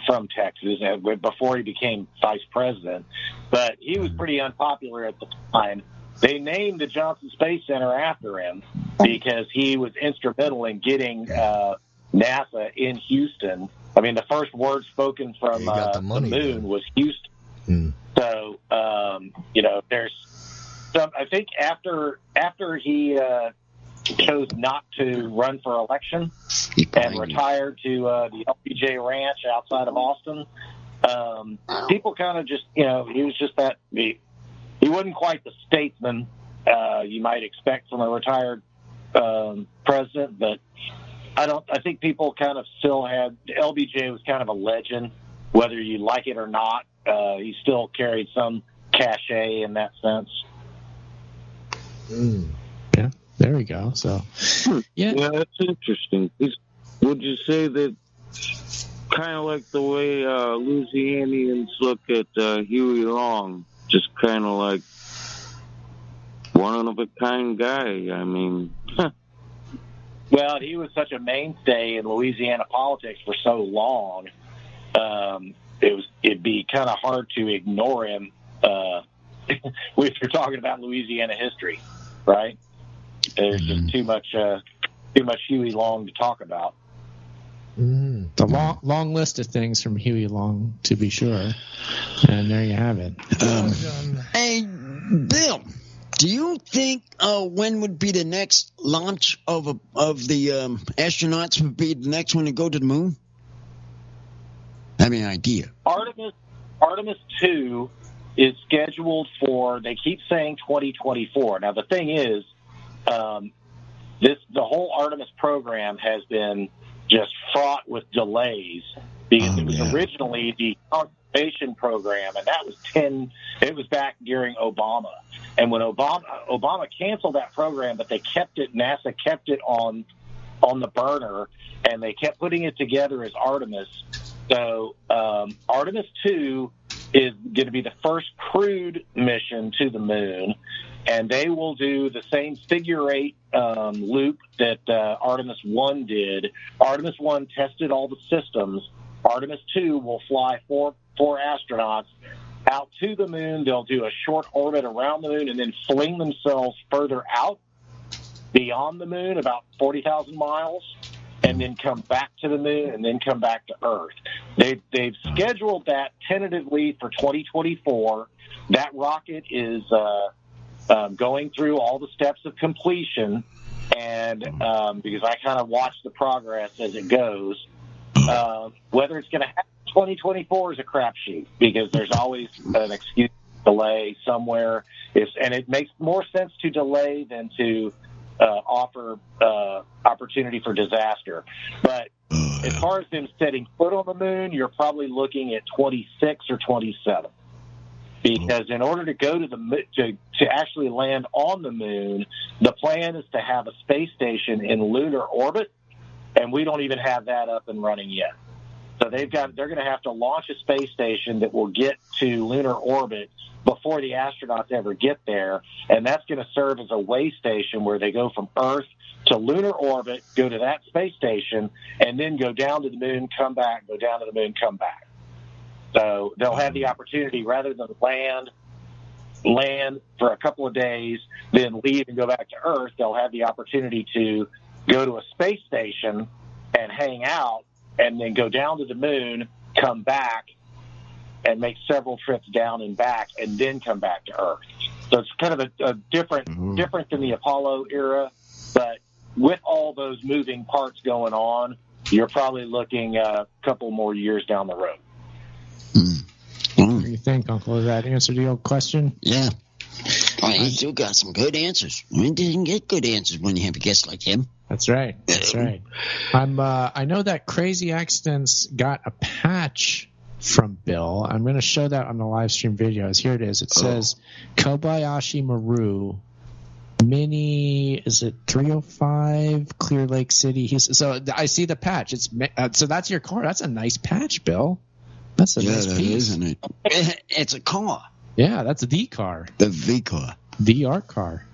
from Texas before he became vice president, but he was pretty unpopular at the time. They named the Johnson Space Center after him because he was instrumental in getting NASA in Houston. The first word spoken from the moon was Houston. So, there's some, I think after he chose not to run for election and retired to the LBJ Ranch outside of Austin, people kind of just, he was just that, he wasn't quite the statesman you might expect from a retired president, but I think people kind of still had, LBJ was kind of a legend, whether you like it or not. He still carried some cachet in that sense. Yeah, there we go. So, yeah, that's interesting. Would you say that kind of like the way Louisianians look at Huey Long, just kind of like one of a kind guy? Well, he was such a mainstay in Louisiana politics for so long. It'd be kind of hard to ignore him if you're talking about Louisiana history, right? There's just too much Huey Long to talk about. The long list of things from Huey Long, to be sure. And there you have it. Hey, Bill, do you think when would be the next launch of the astronauts would be the next one to go to the moon? Have any idea? Artemis 2 is scheduled for, they keep saying 2024. Now, the thing is, the whole Artemis program has been just fraught with delays because it was originally the conservation program, and it was back during Obama. And when Obama canceled that program, but NASA kept it on the burner, and they kept putting it together as Artemis. So Artemis 2 is going to be the first crewed mission to the moon, and they will do the same figure eight loop that Artemis 1 did. Artemis 1 tested all the systems. Artemis 2 will fly four astronauts out to the moon. They'll do a short orbit around the moon and then fling themselves further out beyond the moon, about 40,000 miles, and then come back to the moon and then come back to Earth. They've scheduled that tentatively for 2024. That rocket is going through all the steps of completion, and because I kind of watch the progress as it goes, Whether it's going to happen 2024 is a crapshoot because there's always an excuse to delay somewhere. And it makes more sense to delay than to offer opportunity for disaster. But as far as them setting foot on the moon, you're probably looking at 26 or 27. Because in order to go to actually land on the moon, the plan is to have a space station in lunar orbit, and we don't even have that up and running yet. So they're going to have to launch a space station that will get to lunar orbit before the astronauts ever get there, and that's going to serve as a way station where they go from Earth to lunar orbit, go to that space station, and then go down to the moon, come back, go down to the moon, come back. So they'll have the opportunity, rather than land for a couple of days, then leave and go back to Earth, they'll have the opportunity to go to a space station and hang out, and then go down to the moon, come back, and make several trips down and back, and then come back to Earth. So it's kind of a different than the Apollo era, but with all those moving parts going on, you're probably looking a couple more years down the road. What do you think, Uncle? Does that answer the old question? Yeah. Well, you still got some good answers. We didn't get good answers when you have a guest like him. That's right. That's right. I know that Crazy Accidents got a patch from Bill. I'm going to show that on the live stream videos. Here it is. It says Kobayashi Maru Mini. Is it 305 Clear Lake City? So I see the patch. It's so that's your car. That's a nice patch, Bill. That's a nice piece, isn't it? It's a car. Yeah, that's the car. The V car. The art car.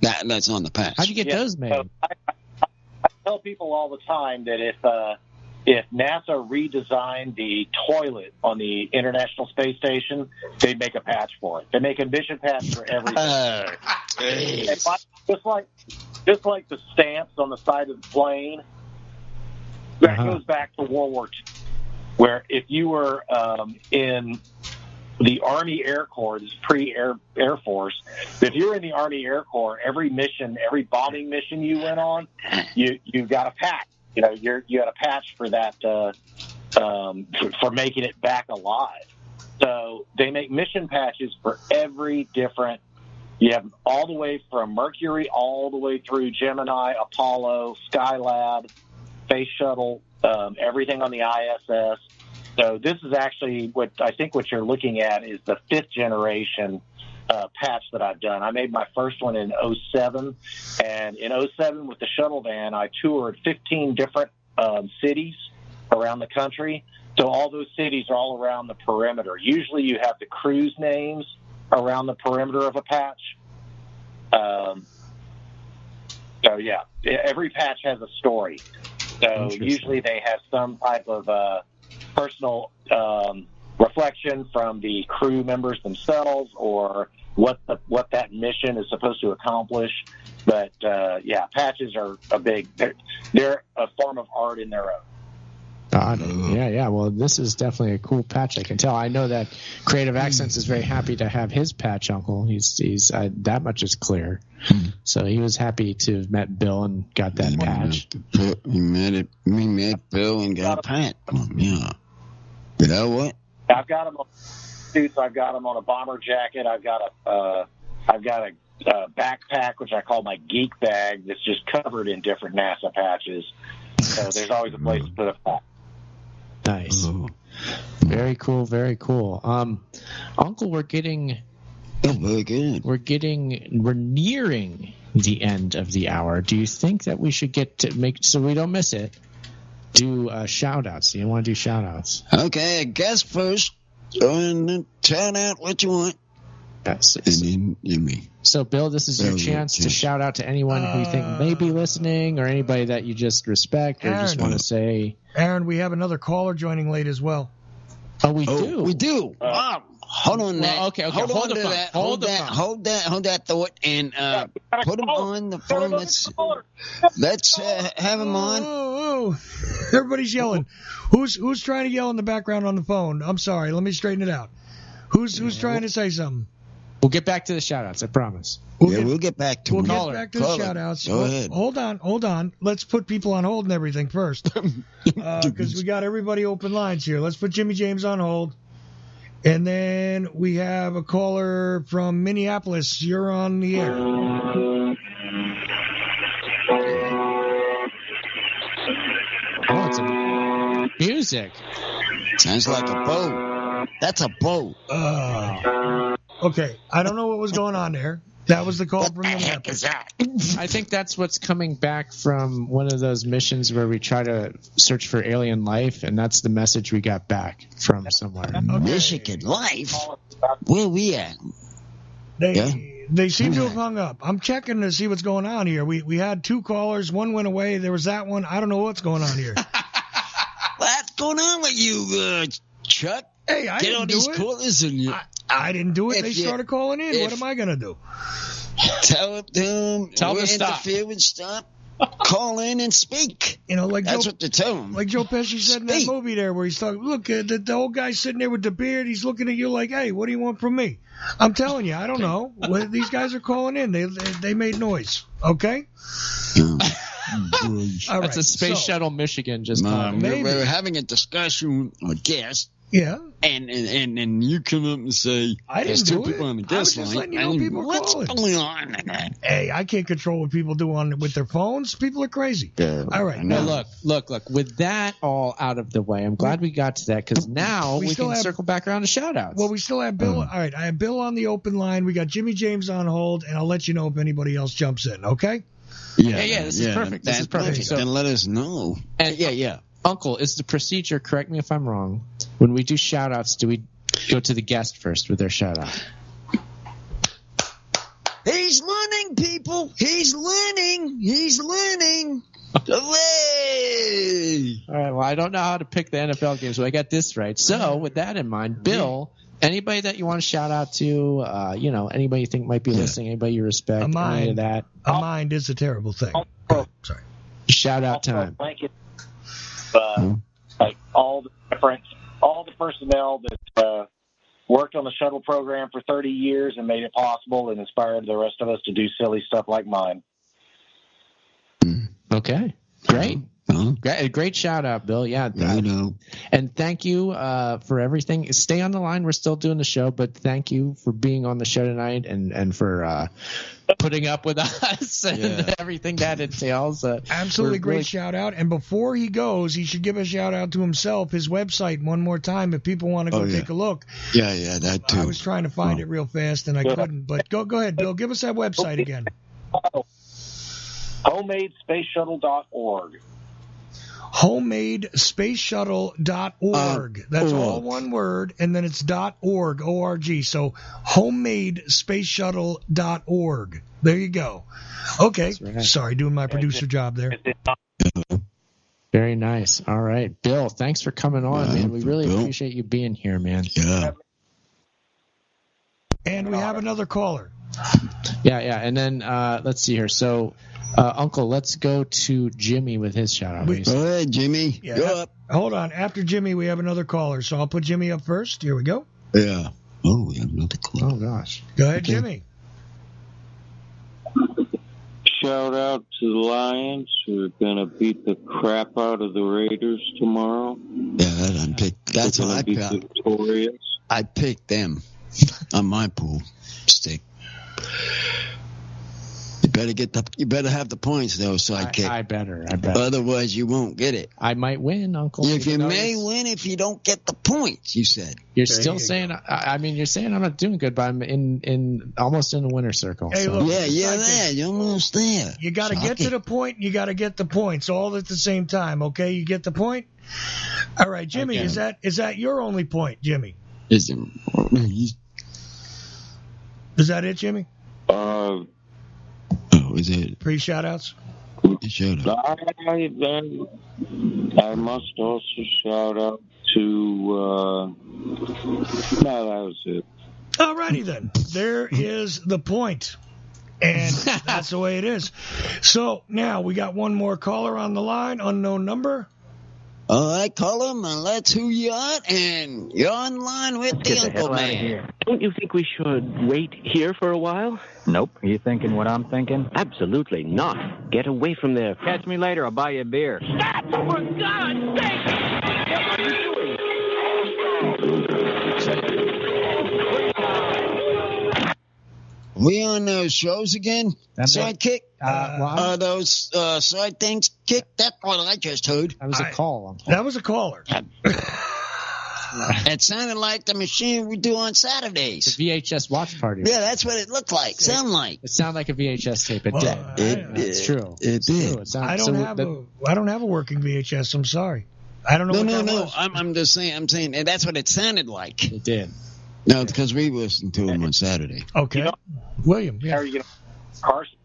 Yeah. That's on the patch. How'd you get those made? So I tell people all the time that if NASA redesigned the toilet on the International Space Station, they'd make a patch for it. They make a mission patch for everything. Just like the stamps on the side of the plane, that goes back to World War II, where if you were in the Army Air Corps, this is pre-Air Force, if you were in the Army Air Corps, every bombing mission you went on, you got a patch. You know, you had a patch for that, for making it back alive. So they make mission patches for every different. You have all the way from Mercury all the way through Gemini, Apollo, Skylab, Space Shuttle, everything on the ISS. So this is actually what you're looking at is the 5th generation patch that I've done. I made my first one in 2007, and in 2007 with the shuttle van, I toured 15 different cities around the country. So all those cities are all around the perimeter. Usually you have the cruise names around the perimeter of a patch. So yeah, every patch has a story. So usually they have some type of personal reflection from the crew members themselves, or what that mission is supposed to accomplish. But yeah, patches are they're a form of art in their own. Yeah. Well, this is definitely a cool patch. I can tell. I know that Creative Accents is very happy to have his patch, Uncle. He's that much is clear. So he was happy to have met Bill and got that patch. We met Bill and got a patch. Yeah. You know what? I've got him on suits. I've got him on a bomber jacket. I've got a backpack, which I call my geek bag, that's just covered in different NASA patches. So there's always a place to put a patch. Nice. Very cool. Very cool. Uncle, we're nearing the end of the hour. Do you think that we should so we don't miss it, do shout outs? Do you want to do shout outs? Okay, I guess first. Go and shout out what you want. Yes. And then me. So, Bill, this is your chance to shout out to anyone who you think may be listening, or anybody that you just respect, or just want to say. Aaron, we have another caller joining late as well. Oh, we do. We do. Hold on that. Okay. Hold that thought, and put him on the phone. Let's have him on. Oh. Everybody's yelling. Who's trying to yell in the background on the phone? I'm sorry. Let me straighten it out. Who's trying to say something? We'll get back to the shout-outs, I promise. We'll get back to We'll them. get back to the shout-outs. Go ahead. Hold on. Let's put people on hold and everything first. Because we got everybody open lines here. Let's put Jimmy James on hold. And then we have a caller from Minneapolis. You're on the air. Oh, it's music. Sounds like a boat. That's a boat. Okay, I don't know what was going on there. That was the call from What the heck Minneapolis. is that? I think that's what's coming back from one of those missions where we try to search for alien life, and that's the message we got back from somewhere. Michigan life? Where we at? They seem to have hung up. I'm checking to see what's going on here. We had 2 callers. One went away. There was that one. I don't know what's going on here. What's going on with you, Chuck? Hey, I Get didn't on do these it. callers and I didn't do it. If They you- started calling in. What if- am I going to do? tell them Tell them to stop. interfere and stop. Call in and speak. You know, like That's Joe, what they tell them. like Joe Pesci said in that Speak. movie there where he's talking, look, the old guy sitting there with the beard, he's looking at you like, hey, what do you want from me? I'm telling you, I don't know. Well, these guys are calling in. They made noise. Okay? All right. That's a space so- shuttle Michigan just called. Maybe. We're having a discussion with guests, Yeah. and you come up and say, I there's didn't 2 do people it. on the I was guest just line. letting you know and people are what's calling. going on in that? Hey, I can't control what people do with their phones. People are crazy. All right. I No, know. look. With that all out of the way, I'm glad we got to that because now We we still can have- circle back around to shout-outs. Well, we still have Bill. All right. I have Bill on the open line. We got Jimmy James on hold, and I'll let you know if anybody else jumps in. Okay? Yeah, this is perfect. This is perfect. So- Then let us know. And Yeah. Uncle, is the procedure, correct me if I'm wrong, when we do shout-outs, do we go to the guest first with their shout-out? He's learning, people. He's learning. Hooray! All right, well, I don't know how to pick the NFL game, so I got this right. So, with that in mind, Bill, anybody that you want to shout out to, anybody you think might be listening, anybody you respect, any of that, A mind is a terrible thing. Sorry. shout out time. Thank you. Like all the personnel that worked on the shuttle program for 30 years and made it possible and inspired the rest of us to do silly stuff like mine. Okay, great. Great shout out, Bill. Yeah, I know. and thank you for everything. Stay on the line. We're still doing the show, but thank you for being on the show tonight and for putting up with us and everything that entails. Absolutely we're great really- shout out. And before he goes, he should give a shout out to himself, his website, one more time if people want to go take a look. Yeah, that too. I was trying to find it real fast and I couldn't. But go ahead, Bill. Give us that website again. HomemadeSpaceShuttle.org. HomemadeSpaceShuttle.org. That's all one word, and then it's .org, O-R-G. So HomemadeSpaceShuttle.org. There you go. Okay. right. Sorry, doing my producer job there. Very nice. All right, Bill. Thanks for coming on, man. We really appreciate you being here, man. Yeah. And we have another caller. Yeah. And then let's see here. So, Uncle, let's go to Jimmy with his shout out. Go ahead, Jimmy. Yeah. Go up. Hold on. After Jimmy, we have another caller. So I'll put Jimmy up first. Here we go. Yeah. Oh, we have another call. Oh gosh. Go ahead, Jimmy. Shout out to the Lions who are going to beat the crap out of the Raiders tomorrow. Yeah, that's They're what gonna be victorious. I picked them on my pool stick. You better have the points though, sidekick. I better. Otherwise, you won't get it. I might win, Uncle. If you even though may it's- win, if you don't get the points, you said. You're There still you saying. I mean, you're saying I'm not doing good, but I'm in almost in the winner circle. Hey, so. look. Yeah, you're sidekick. there. You're almost there. You got to get to the point, and you got to get the points all at the same time. Okay, you get the point. All right, Jimmy, Okay. is that your only point, Jimmy? Is Is that it, Jimmy? it? 3 shout-outs? Shut up. I must also shout out to. No, that was it. All righty then. There is the point. And that's the way it is. So now we got one more caller on the line, unknown number. All right, call him, and let's who you are, and you're online with the Uncle Man. Don't you think we should wait here for a while? Nope. Are you thinking what I'm thinking? Absolutely not. Get away from there. Catch me later. I'll buy you a beer. Stop! For God's sake! What are you doing? We on those shows again? Sidekick? Well, Those side things kick? That's what I just heard. that was a call. That was a caller. It sounded like the machine we do on Saturdays. The VHS watch party. Yeah, that's what it looked like. Sound like. It sounded like a VHS tape. It Well, did. It's true. It It's did. true. It sounded, I don't have a working VHS. I'm sorry. I don't know. No. was. I'm just saying. I'm saying and that's what it sounded like. It did. No, because we listened to him on Saturday. Okay. William. How Yeah. are you going to Carson?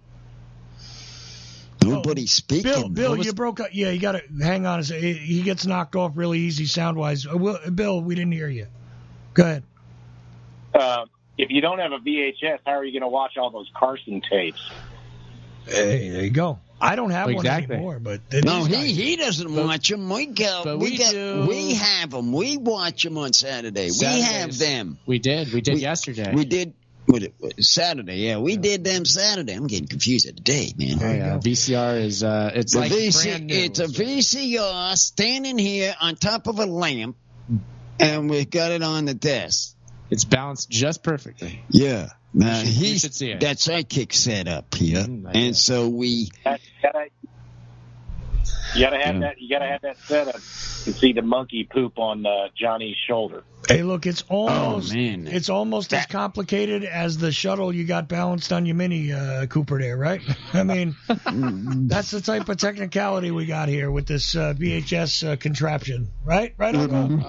Nobody's speaking. Bill, you broke up. Yeah, you got to hang on a second. He gets knocked off really easy sound wise. Bill, we didn't hear you. Go ahead. If you don't have a VHS, how are you going to watch all those Carson tapes? Hey, there you go. I don't have Exactly. one anymore, but No, he doesn't watch them. We do. have them. We watch them on Saturday. We have them. We did yesterday. We did Saturday. Yeah, we did them Saturday. I'm getting confused at the day, man. Oh, yeah. VCR is it's The like brand new. It's a VCR standing here on top of a lamp, and we got it on the desk. It's balanced just perfectly. Yeah. Now You should see it. that sidekick set up here, and so we. You gotta have that. You gotta have that set up to see the monkey poop on Johnny's shoulder. hey, look, it's almost man. it's almost as complicated as the shuttle you got balanced on your Mini Cooper there, right? I mean, that's the type of technicality we got here with this VHS contraption, right? Right, Uncle?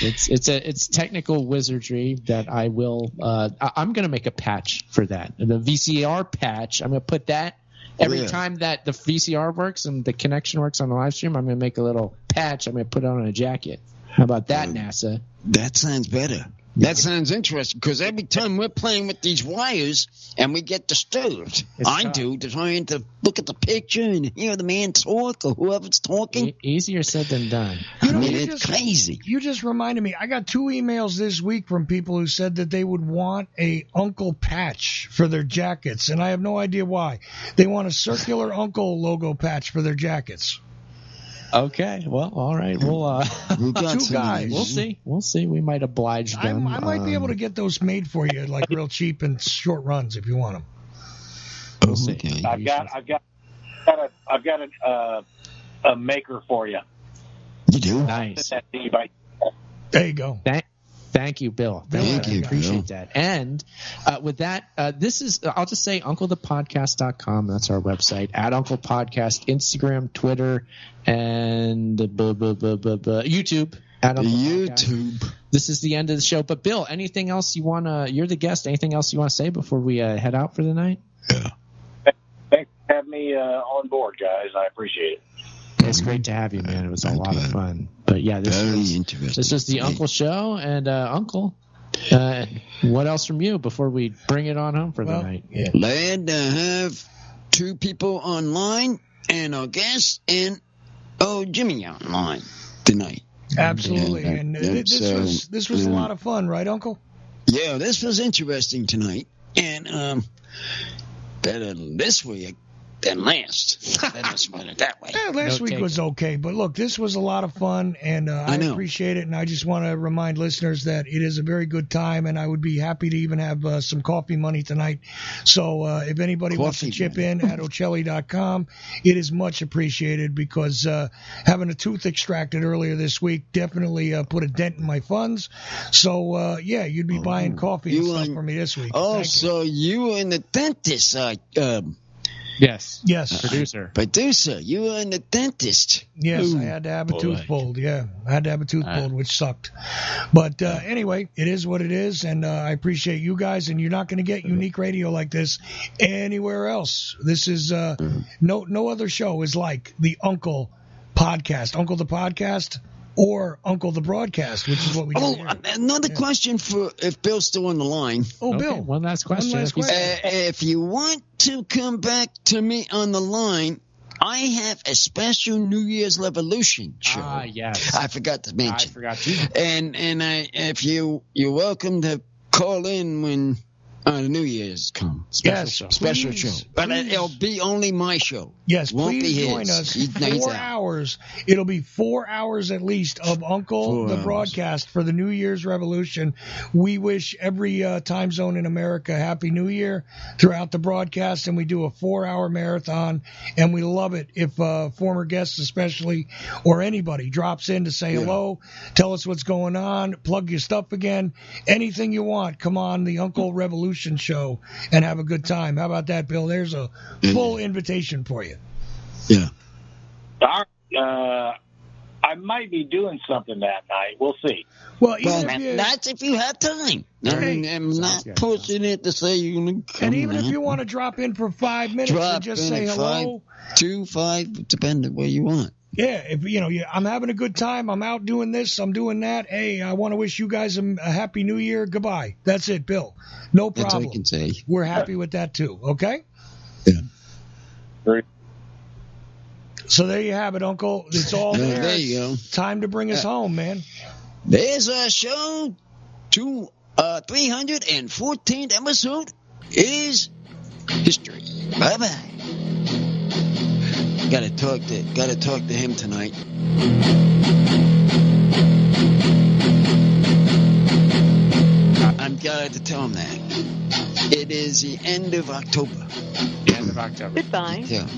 It's technical wizardry that I will. I'm going to make a patch for that. The VCR patch. I'm going to put that every time that the VCR works and the connection works on the live stream. I'm going to make a little patch. I'm going to put it on a jacket. How about that, NASA? That sounds better. That sounds interesting because every time we're playing with these wires and we get disturbed, trying to look at the picture and hear the man talk or whoever's talking. Easier said than done. It's crazy. You just reminded me. I got 2 emails this week from people who said that they would want a Uncle patch for their jackets, and I have no idea why. They want a circular Uncle logo patch for their jackets. Okay, well, all right. We'll We've got 2 guys. We'll see. We might oblige them. I might be able to get those made for you, like real cheap and short runs, if you want them. We'll see. Okay. I've got a maker for you. You do? Nice. Send that to you by- There you go. Thank you, Bill. Thank you, I appreciate Bill. that. And with that, this is, I'll just say UncleThePodcast.com. That's our website. At Uncle Podcast, Instagram, Twitter, and YouTube. At Uncle Podcast. YouTube. This is the end of the show. But Bill, anything else you want to, you're the guest, anything else you want to say before we head out for the night? Yeah. Thanks for having me on board, guys. I appreciate it. It's great to have you, man. It was a lot of fun. But yeah, this was the Uncle Show. And Uncle, what else from you before we bring it on home for the night? Yeah. Glad to have 2 people online and our guest and Jimmy online tonight. Absolutely. And this was a lot of fun, right, Uncle? Yeah, this was interesting tonight. And better this week than last. Let's put it that way. Yeah, last week was okay, but look, this was a lot of fun, and I appreciate it, and I just want to remind listeners that it is a very good time, and I would be happy to even have some coffee money tonight. So if anybody wants to chip in at Ocelli.com, it is much appreciated because having a tooth extracted earlier this week definitely put a dent in my funds. So, you'd be buying coffee and stuff for me this week. Oh, so you were in the dentist Yes. Producer, you were in the dentist. Yes, I had to have a tooth pulled. Yeah, I had to have a tooth pulled, which sucked. But anyway, it is what it is, and I appreciate you guys, and you're not going to get unique radio like this anywhere else. This is no other show is like the Uncle Podcast. Uncle the Podcast or Uncle the Broadcast, which is what we do here. Another question for if Bill's still on the line. Oh, Okay, Bill. one last question. If you want to come back to me on the line, I have a special New Year's Revolution show. Ah, yes. I forgot to mention. I forgot to. And if you're welcome to call in when New Year's comes. Special show. But it'll be only my show. Yes, Won't please be his. join us. He's 4 hours. It'll be 4 hours at least of Uncle the broadcast for the New Year's Revolution. We wish every time zone in America Happy New Year throughout the broadcast, and we do a 4-hour marathon, and we love it if former guests especially or anybody drops in to say hello, tell us what's going on, plug your stuff again, anything you want. Come on the Uncle Revolution show and have a good time. How about that, Bill? There's a full invitation for you. Yeah. I might be doing something that night. We'll see. Well, that's if you have time. I'm not pushing it to say you're going to come. And even if you want to drop in for 5 minutes and just say hello. 5, depending where you want. Yeah, if I'm having a good time. I'm out doing this. I'm doing that. Hey, I want to wish you guys a happy New Year. Goodbye. That's it, Bill. No problem. That's all I can say. We're happy with that too. Okay. Yeah. Great. So there you have it, Uncle. It's all there. There you go. Time to bring us home, man. There's our show. 314th episode is history. Bye bye. Gotta talk to him tonight. I'm glad to tell him that. It is the end of October. The end of October. Goodbye. Yeah.